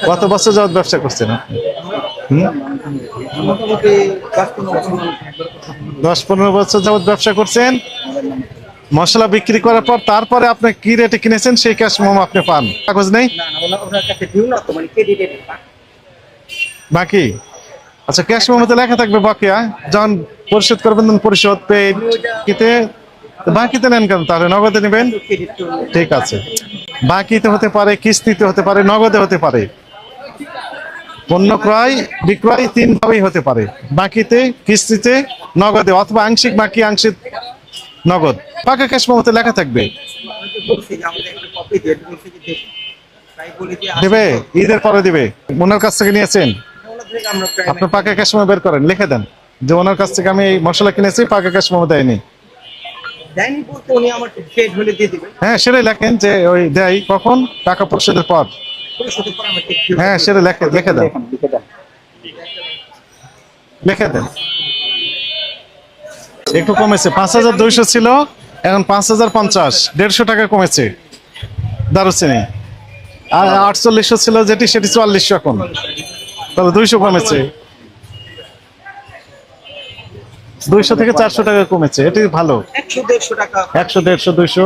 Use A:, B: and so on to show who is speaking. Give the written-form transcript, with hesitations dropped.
A: কত বছর যাবত ব্যবসা করছেন আপনি? হুম?
B: মোটামুটি
A: 10-15 বছর যাবত ব্যবসা করছেন। মশলা বিক্রি করার পর তারপরে আপনি কি রেটে কিনেছেন সেই ক্যাশ মোমো আপনি পান, কাগজ নেই
B: না না ওনার কাছে ডিউ না তো মানে ক্রেডিটেড।
A: বাকি? আচ্ছা, ক্যাশ মেমোতে লেখা থাকবে বকেয়া, যখন পরিশোধ করবেন তখন পরিশোধ পেড কিতে, বাকিতে নেন কেন তাহলে? নগদে নেবেন?
B: ক্রেডিট
A: ঠিক আছে, বাকিতে হতে পারে, কিস্তিতে হতে পারে, নগদে হতে পারে। পণ্য ক্রয় বিক্রয় তিন ভাবেই হতে পারে, বাকিতে, কিস্তিতে, নগদে, অথবা আংশিক বাকি আংশিক নগদ। পাকা ক্যাশ মেমোতে লেখা থাকবে।
B: বলছি যে আমাদের একটা কপি দিয়ে বলছি যে দেখুন। তাই বলি যে
A: দেবে, ঈদের পরে দিবে। ওনার কাছ থেকে নিয়েছেন?
B: ওনার থেকে আমরা প্রায়
A: আপনার পাকা ক্যাশ মেমো বের করেন, লিখে দেন যে ওনার কাছ থেকে আমি এই মশলা কিনেছি, পাকা ক্যাশ মেমো দেয়নি।
B: দেয়নি বলতে উনি আমার পেড হলে দিয়ে দিবেন।
A: হ্যাঁ, সেটাই লেখেন যে ওই দেয় কখন, টাকা পরিশোধের পর।
B: পরিশোধের পর আমরা
A: হ্যাঁ, সেটা লিখে দেন, লিখে দেন। একটু কমেছে, 5200 ছিল, এখন 5050, 150 টাকা কমেছে দারুচিনি। আর 4800 ছিল যেটি, সেটি 4400 এখন, তাহলে 200 কমেছে। 200 থেকে 400 টাকা কমেছে, এটি ভালো।
B: 100-150 টাকা
A: 100, 150, 200